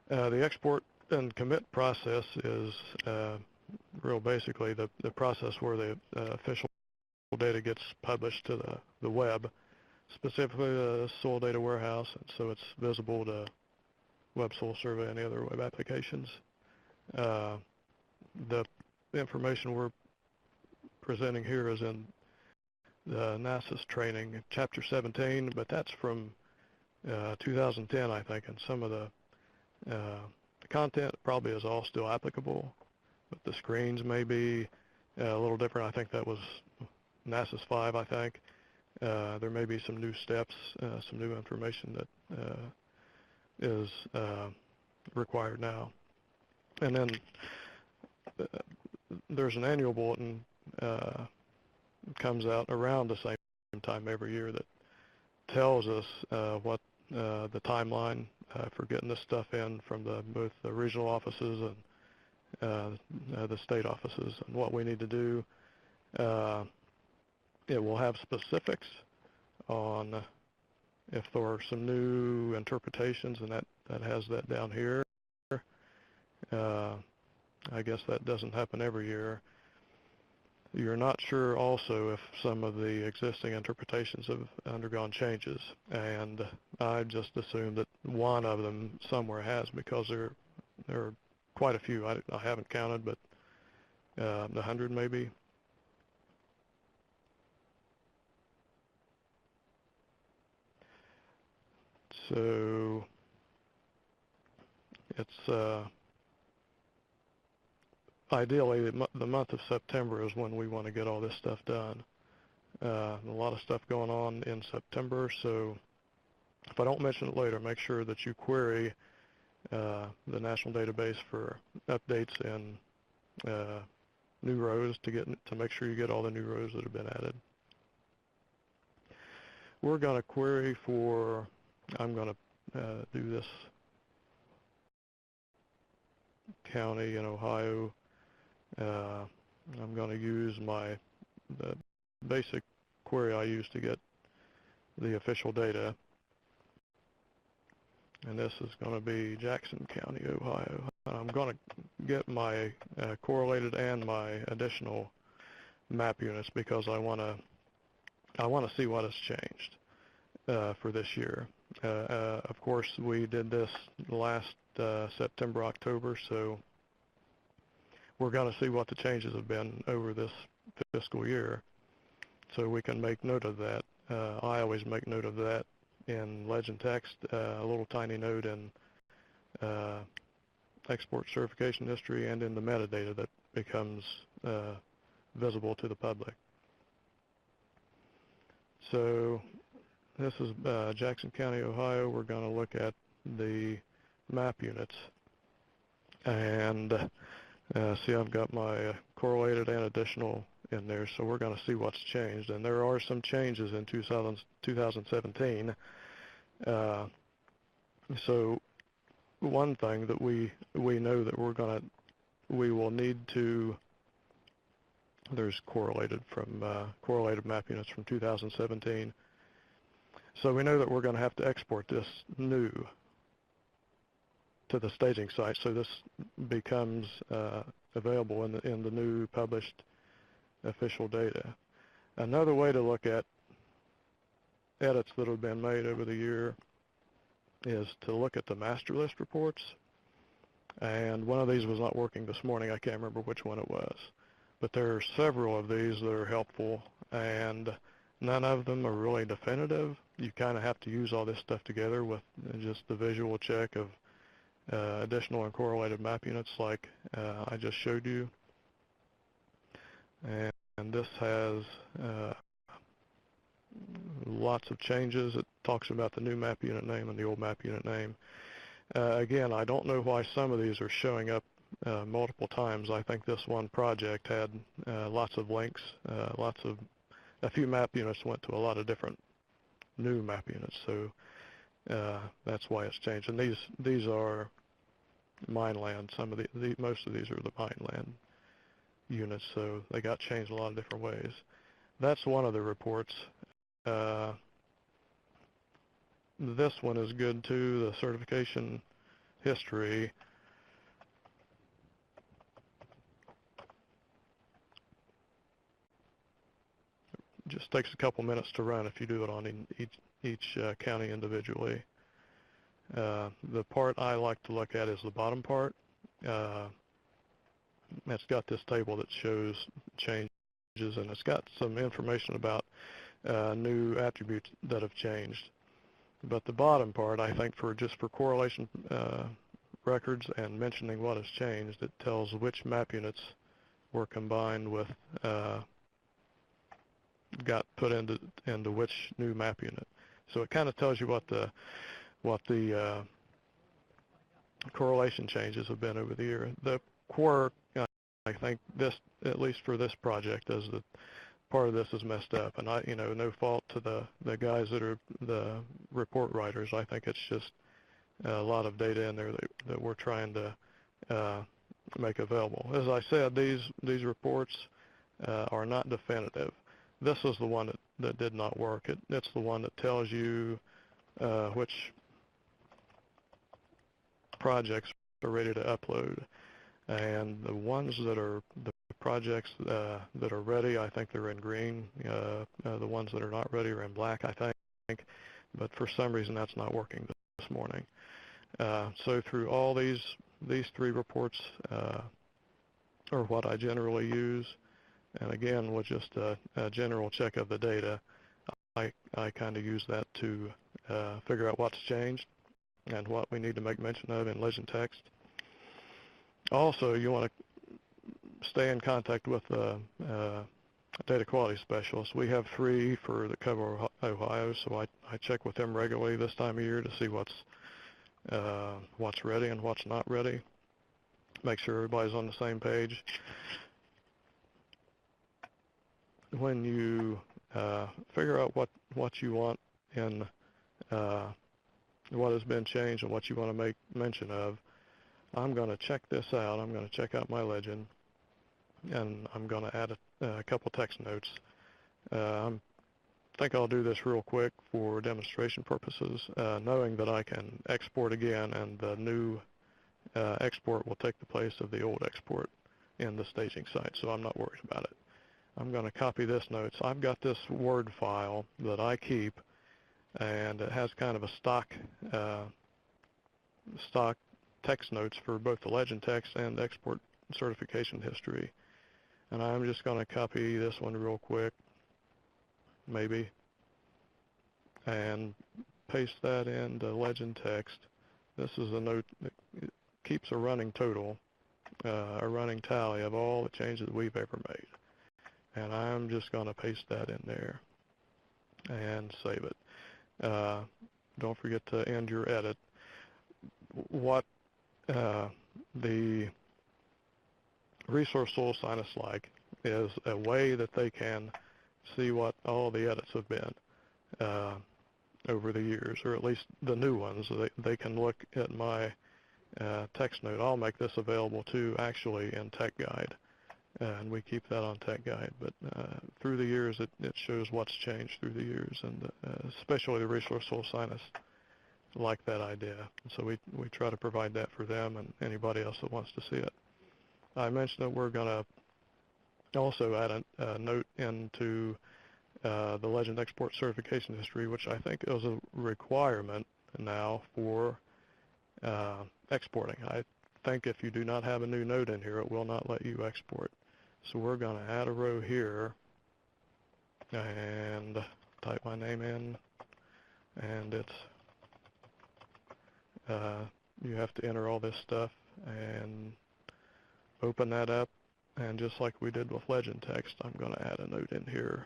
The export and commit process is real basically the process where the official data gets published to the web, specifically the soil data warehouse, and so it's visible to Web Soil Survey and the other web applications. The information we're presenting here is in the NASIS training, Chapter 17, but that's from 2010, I think, and some of the content probably is all still applicable, but the screens may be a little different. I think that was NASIS 5, I think. There may be some new steps, some new information that is required now. And then there's an annual bulletin comes out around the same time every year that tells us what the timeline for getting this stuff in from both the regional offices and the state offices and what we need to do. It will have specifics on if there are some new interpretations, and that has that down here. I guess that doesn't happen every year. You're not sure also if some of the existing interpretations have undergone changes, and I just assume that one of them somewhere has, because there are quite a few. I haven't counted, but 100 maybe. So it's ideally the month of September is when we want to get all this stuff done. A lot of stuff going on in September, so if I don't mention it later, make sure that you query the national database for updates and new rows to make sure you get all the new rows that have been added. We're going to query for, I'm going to do this county in Ohio. I'm going to use the basic query I use to get the official data, and this is going to be Jackson County, Ohio. I'm going to get my correlated and my additional map units because I want to see what has changed for this year. Of course, we did this last September, October, so we're going to see what the changes have been over this fiscal year, so we can make note of that. I always make note of that in legend text, a little tiny note in export certification history and in the metadata that becomes visible to the public. So this is Jackson County, Ohio. We're going to look at the map units, and see, I've got my correlated and additional in there, so we're going to see what's changed. And there are some changes in 2017. So one thing that we know that we will need to, there's correlated map units from 2017. So we know that we're going to have to export this new to the staging site, so this becomes available in the new published official data. Another way to look at edits that have been made over the year is to look at the master list reports, and one of these was not working this morning. I can't remember which one it was, but there are several of these that are helpful, and none of them are really definitive. You kind of have to use all this stuff together with just the visual check of additional and correlated map units like I just showed you. And this has lots of changes. It talks about the new map unit name and the old map unit name. Again, I don't know why some of these are showing up multiple times. I think this one project had lots of links, a few map units went to a lot of different new map units, so that's why it's changed. And these are mineland. Most of these are the mineland units, so they got changed a lot of different ways. That's one of the reports. This one is good too, the certification history, just takes a couple minutes to run if you do it on each county individually. The part I like to look at is the bottom part. It's got this table that shows changes, and it's got some information about new attributes that have changed. But the bottom part, I think, just for correlation records and mentioning what has changed, it tells which map units were combined with, got put into which new map unit. So it kind of tells you what the correlation changes have been over the year. The quirk, I think, this, at least for this project, is that part of this is messed up, and no fault to the guys that are the report writers. I think it's just a lot of data in there that we're trying to make available. As I said, these reports are not definitive. This is the one that did not work. It's the one that tells you which projects are ready to upload, and the ones that are the projects that are ready, I think they're in green. The ones that are not ready are in black, I think, but for some reason that's not working this morning. So through all these three reports are what I generally use, and again, with just a general check of the data, I kind of use that to figure out what's changed and what we need to make mention of in legend text. Also, you want to stay in contact with data quality specialists. We have 3 for the cover Ohio, so I check with them regularly this time of year to see what's ready and what's not ready. Make sure everybody's on the same page. When you figure out what you want in what has been changed and what you want to make mention of, I'm going to check this out. I'm going to check out my legend, and I'm going to add a couple text notes. I think I'll do this real quick for demonstration purposes, knowing that I can export again, and the new export will take the place of the old export in the staging site, so I'm not worried about it. I'm going to copy this notes. I've got this Word file that I keep, and it has kind of a stock text notes for both the legend text and the export certification history. And I'm just going to copy this one real quick, maybe, and paste that into legend text. This is a note that keeps a running total, a running tally of all the changes that we've ever made. And I'm just going to paste that in there and save it. Don't forget to end your edit. What the resource soil scientists like is a way that they can see what all the edits have been over the years, or at least the new ones. They can look at my text note. I'll make this available too, actually, in Tech Guide, and we keep that on Tech Guide. But through the years, it shows what's changed through the years, and especially the resource soil scientists like that idea. So we try to provide that for them and anybody else that wants to see it. I mentioned that we're going to also add a note into the legend export certification history, which I think is a requirement now for exporting. I think if you do not have a new note in here, it will not let you export. So we're going to add a row here and type my name in, and it's you have to enter all this stuff and open that up, and just like we did with legend text, I'm going to add a note in here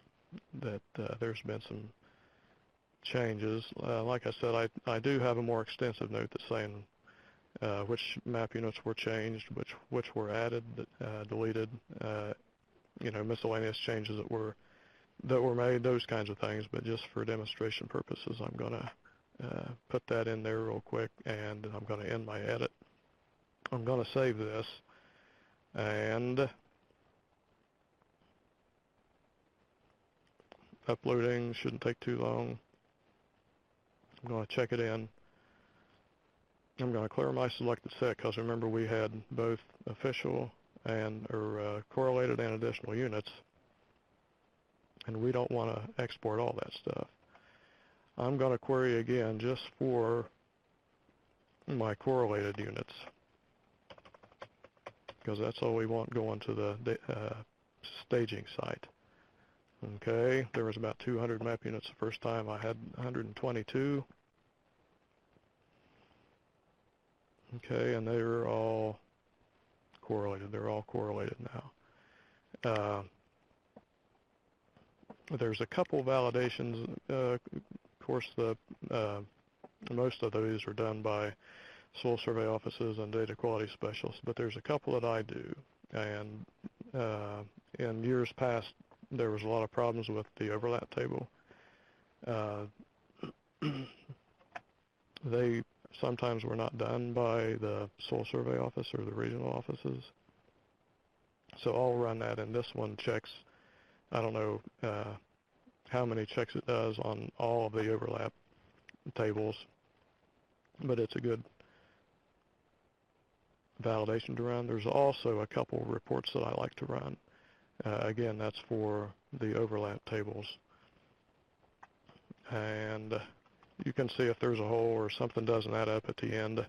that there's been some changes. Like I said, I do have a more extensive note that's saying which map units were changed, which were added, deleted, miscellaneous changes that were made, those kinds of things. But just for demonstration purposes, I'm going to put that in there real quick, and I'm going to end my edit. I'm going to save this, and uploading shouldn't take too long. I'm going to check it in, I'm going to clear my selected set because remember we had both official and or correlated and additional units, and we don't want to export all that stuff. I'm going to query again just for my correlated units because that's all we want going to the staging site. Okay, there was about 200 map units the first time. I had 122. Okay, and they were all correlated. They're all correlated now. There's a couple validations. Of course, most of those are done by soil survey offices and data quality specialists, but there's a couple that I do. And in years past, there was a lot of problems with the overlap table. They sometimes were not done by the soil survey office or the regional offices. So I'll run that, and this one checks, I don't know how many checks it does on all of the overlap tables, but it's a good validation to run. There's also a couple reports that I like to run. Again, that's for the overlap tables. And you can see if there's a hole or something doesn't add up at the end.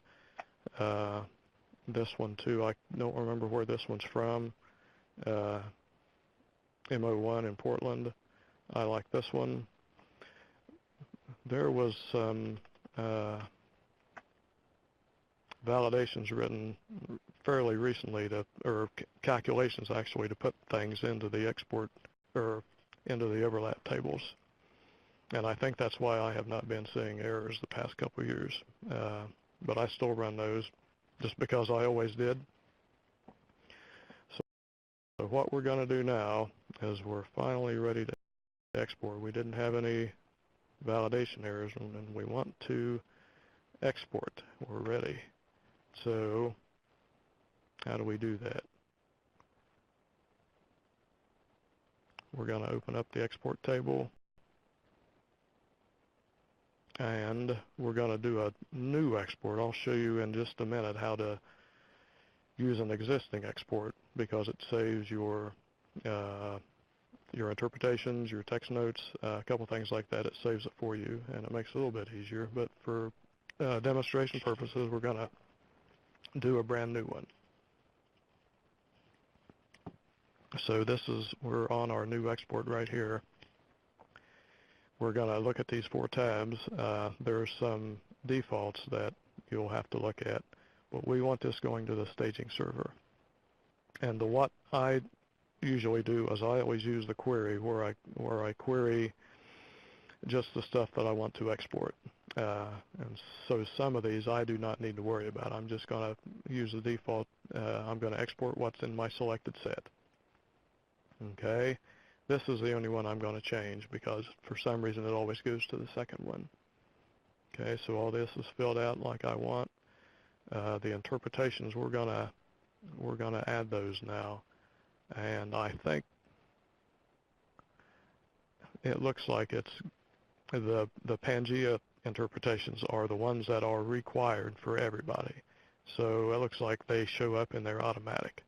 This one too, I don't remember where this one's from. MO1 in Portland. I like this one. There was some validations written fairly recently or calculations actually, to put things into the export or into the overlap tables. And I think that's why I have not been seeing errors the past couple of years. But I still run those just because I always did. So what we're going to do now is we're finally ready to export. We didn't have any validation errors, and we want to export. We're ready. So how do we do that? We're going to open up the export table, and we're going to do a new export. I'll show you in just a minute how to use an existing export, because it saves your interpretations, your text notes, a couple things like that. It saves it for you, and it makes it a little bit easier. But for demonstration purposes, we're going to do a brand new one. So we're on our new export right here. We're going to look at these 4 tabs. There are some defaults that you'll have to look at, but we want this going to the staging server. And what I usually do is I always use the query where I query just the stuff that I want to export. And so some of these I do not need to worry about. I'm just going to use the default. I'm going to export what's in my selected set. Okay, this is the only one I'm going to change because for some reason it always goes to the second one. Okay, so all this is filled out like I want. The interpretations, we're gonna add those now, and I think it looks like it's the Pangea interpretations are the ones that are required for everybody. So it looks like they show up in there automatic,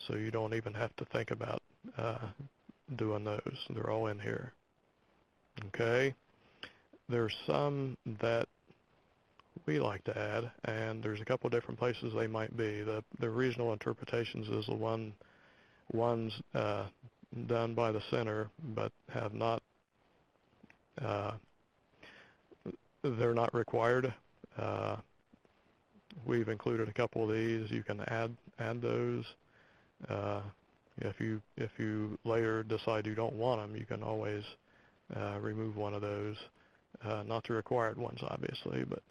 so you don't even have to think about doing those. They're all in here. Okay, there's some that we like to add, and there's a couple different places they might be. The regional interpretations is the ones done by the center, but have not. They're not required. We've included a couple of these. You can add those. If you later decide you don't want them, you can always remove one of those. Not the required ones, obviously, but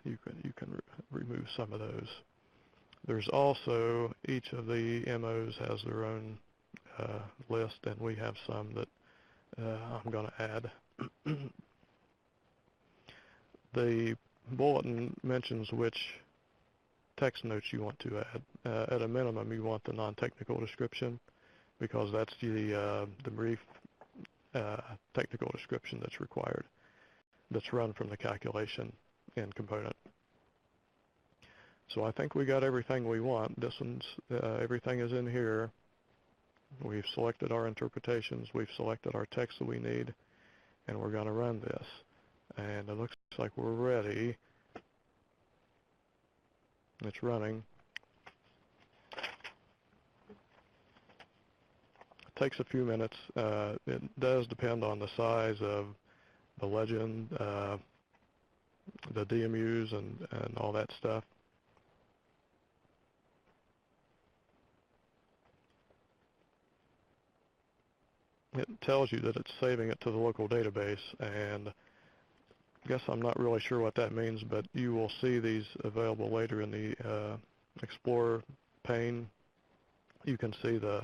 you can remove some of those. There's also, each of the MOs has their own list, and we have some that I'm going to add. The bulletin mentions which text notes you want to add. At a minimum, you want the non-technical description, because that's the brief technical description that's required, that's run from the calculation in component. So I think we got everything we want. This one's, everything is in here. We've selected our interpretations. We've selected our text that we need, and we're going to run this. And it looks like we're ready. It's running. It takes a few minutes. It does depend on the size of the legend, the DMUs, and all that stuff. It tells you that it's saving it to the local database, and I guess I'm not really sure what that means, but you will see these available later in the Explorer pane. You can see the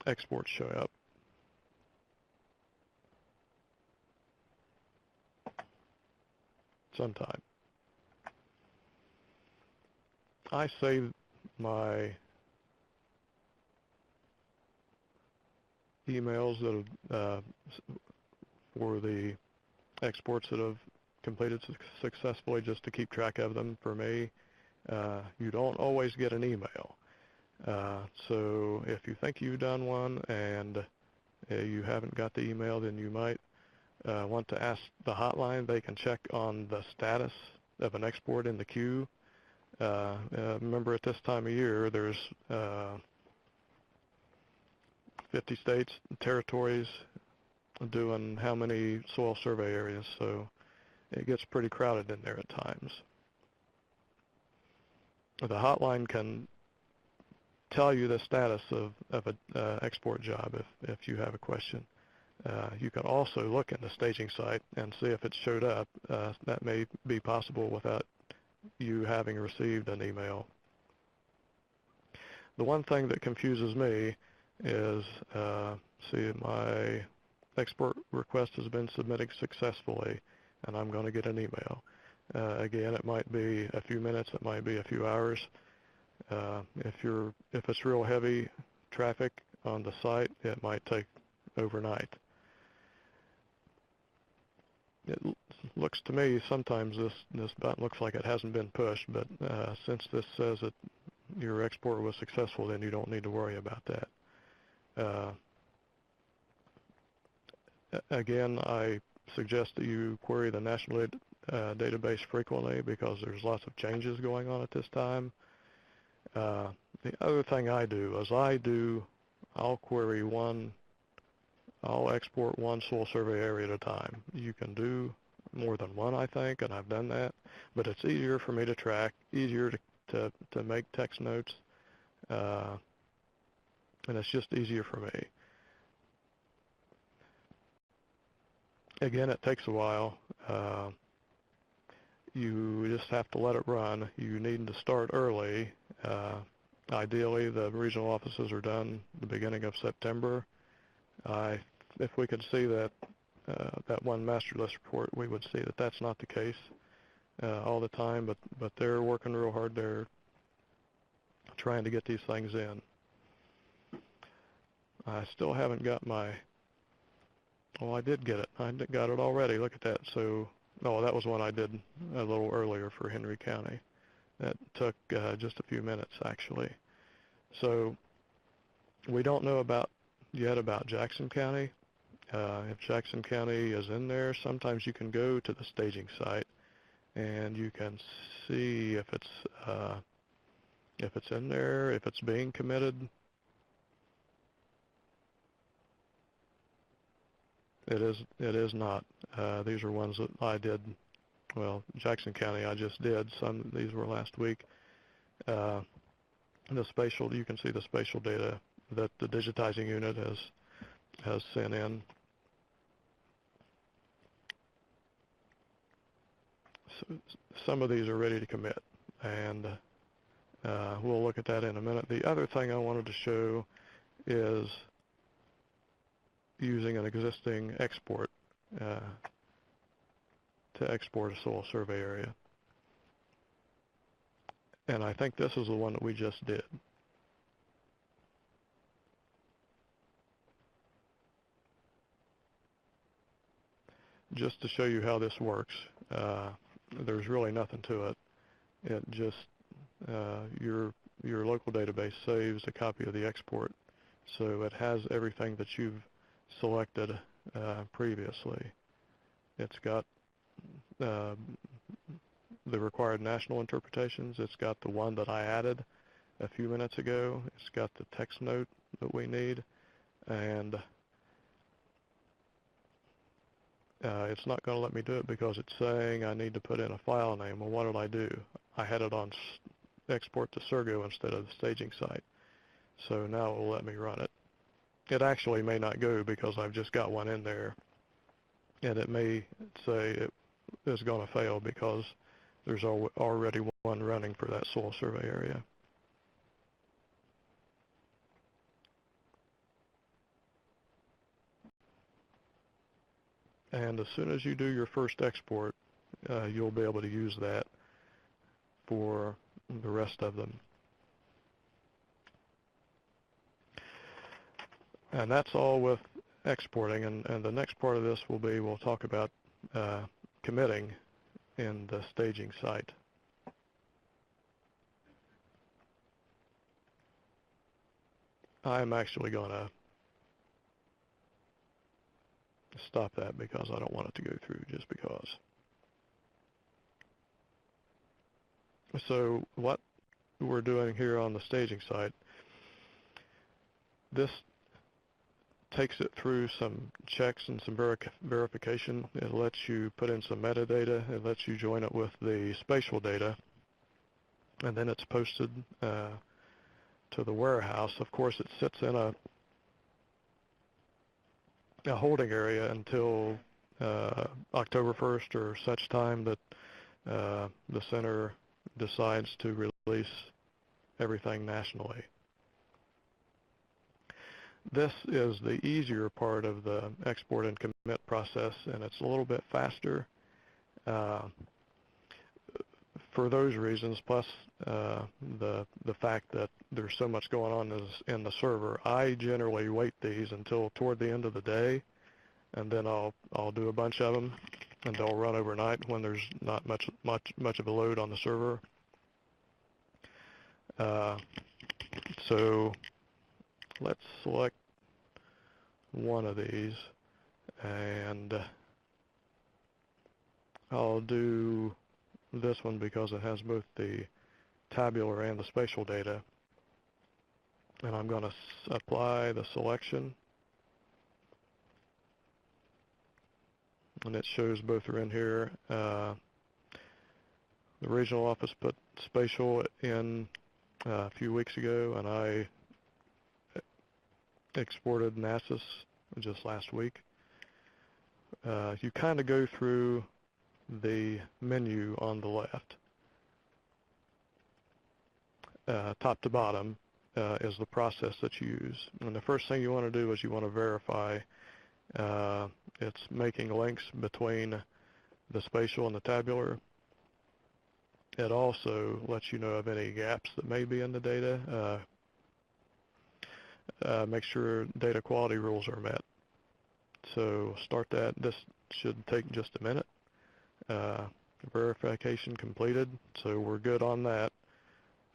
exports show up. Sometime. I save my emails that have, for the exports that have completed successfully, just to keep track of them for me. You don't always get an email. So if you think you've done one and you haven't got the email, then you might want to ask the hotline. They can check on the status of an export in the queue. Remember, at this time of year, there's 50 states and territories doing how many soil survey areas, so it gets pretty crowded in there at times. The hotline can tell you the status of an export job if you have a question. You can also look in the staging site and see if it showed up. That may be possible without you having received an email. The one thing that confuses me is, see, my export request has been submitted successfully, and I'm going to get an email. Again, it might be a few minutes, it might be a few hours. If it's real heavy traffic on the site, it might take overnight. It looks to me sometimes this button looks like it hasn't been pushed, but since this says that your export was successful, then you don't need to worry about that. Again, I suggest that you query the national database frequently because there's lots of changes going on at this time. The other thing I do is I'll query I'll export one soil survey area at a time. You can do more than one, I think, and I've done that, but it's easier for me to track, easier to make text notes, and it's just easier for me. Again, it takes a while. You just have to let it run. You need to start early. Ideally, the regional offices are done the beginning of September. If we could see that one master list report, we would see that that's not the case all the time, but they're working real hard. They're trying to get these things in. I still haven't got my, well, I did get it. I got it already. Look at that. So, oh, that was one I did a little earlier for Henry County. That took just a few minutes, actually. So we don't know yet about Jackson County. If Jackson County is in there, sometimes you can go to the staging site and you can see if it's in there, if it's being committed. It is not. These are ones that I did. Well, Jackson County I just did. These were last week. The spatial, you can see the spatial data that the digitizing unit has sent in. So some of these are ready to commit, and we'll look at that in a minute. The other thing I wanted to show is using an existing export to export a soil survey area. And I think this is the one that we just did. Just to show you how this works, there's really nothing to it. It just your local database saves a copy of the export, so it has everything that you've selected previously. It's got the required national interpretations. It's got the one that I added a few minutes ago. It's got the text note that we need, and it's not going to let me do it because it's saying I need to put in a file name. Well, what did I do? I had it on export to Sergo instead of the staging site. So now it will let me run it. It actually may not go because I've just got one in there, and it may say it is going to fail because there's already one running for that soil survey area. And as soon as you do your first export, you'll be able to use that for the rest of them. And that's all with exporting. And the next part of this will be, we'll talk about committing in the staging site. I'm actually going to stop that because I don't want it to go through just because. So what we're doing here on the staging site, this takes it through some checks and some verification. It lets you put in some metadata. It lets you join it with the spatial data, and then it's posted to the warehouse. Of course, it sits in a holding area until October 1st or such time that the center decides to release everything nationally. This is the easier part of the export and commit process, and it's a little bit faster for those reasons, plus the fact that there's so much going on in the server. I generally wait these until toward the end of the day, and then I'll do a bunch of them, and they'll run overnight when there's not much of a load on the server. So let's select one of these, and I'll do this one because it has both the tabular and the spatial data. And I'm going to apply the selection, and it shows both are in here. The regional office put spatial in a few weeks ago, and I exported NASIS just last week. You kind of go through the menu on the left. Top to bottom is the process that you use. And the first thing you want to do is you want to verify it's making links between the spatial and the tabular. It also lets you know of any gaps that may be in the data. Make sure data quality rules are met. So start that. This should take just a minute. Verification completed, so we're good on that.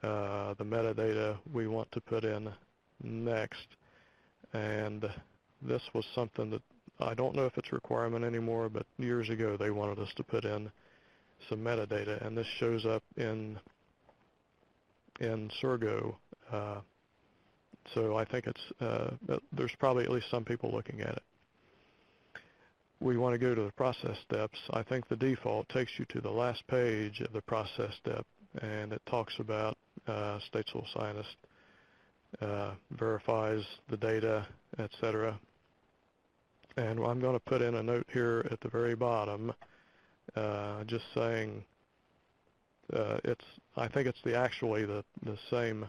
The metadata we want to put in next, and this was something that I don't know if it's a requirement anymore, but years ago they wanted us to put in some metadata, and this shows up in Sergo. So I think it's there's probably at least some people looking at it. We want to go to the process steps. I think the default takes you to the last page of the process step, and it talks about state soil scientist, verifies the data, etc. And I'm going to put in a note here at the very bottom, just saying I think it's actually the same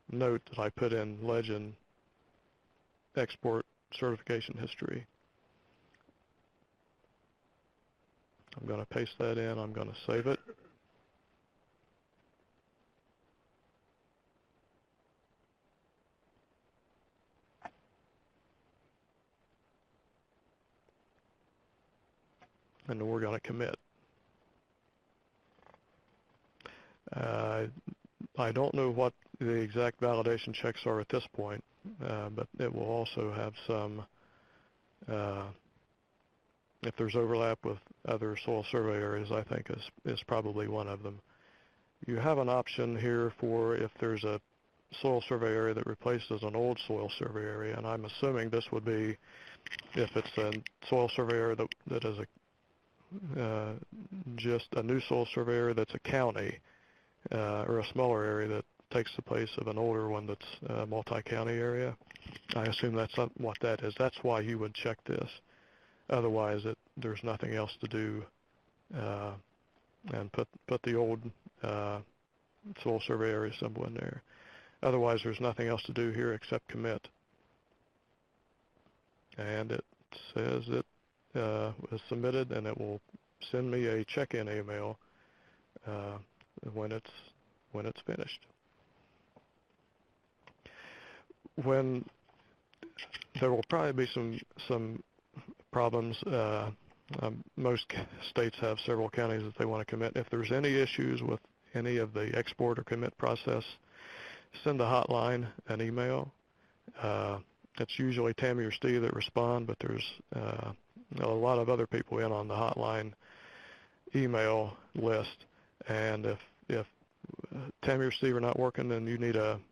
note that I put in legend export certification history. I'm going to paste that in. I'm going to save it. And we're going to commit. I don't know what the exact validation checks are at this point, but it will also have some, if there's overlap with other soil survey areas, I think is probably one of them. You have an option here for if there's a soil survey area that replaces an old soil survey area, and I'm assuming this would be if it's a soil survey area that is just a new soil survey area that's a county, or a smaller area that takes the place of an older one that's a multi-county area. I assume that's not what that is. That's why you would check this. Otherwise, there's nothing else to do, and put the old soil survey area symbol in there. Otherwise, there's nothing else to do here except commit. And it says it was submitted, and it will send me a check-in email when it's finished. When there will probably be some problems. Most states have several counties that they want to commit. If there's any issues with any of the export or commit process, send the hotline an email. It's usually Tammy or Steve that respond, but there's a lot of other people in on the hotline email list. And if Tammy or Steve are not working, then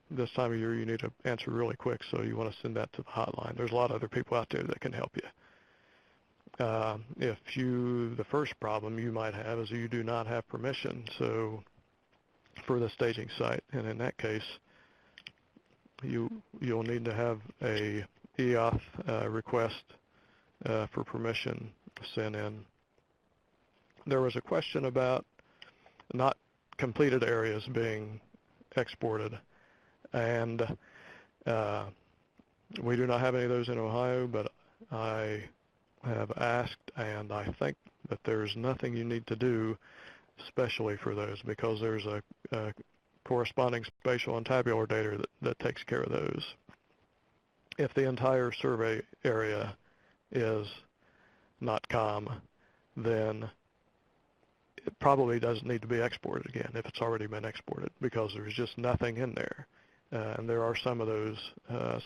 this time of year you need to answer really quick, so you want to send that to the hotline. There's a lot of other people out there that can help you. The first problem you might have is you do not have permission for the staging site, and in that case, you'll need to have a EOF request for permission sent in. There was a question about not completed areas being exported, and we do not have any of those in Ohio, but I have asked, and I think that there's nothing you need to do especially for those, because there's a corresponding spatial and tabular data that takes care of those. If the entire survey area is not COM, then it probably doesn't need to be exported again if it's already been exported, because there's just nothing in there. And there are some of those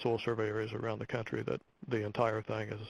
soil survey areas around the country that the entire thing is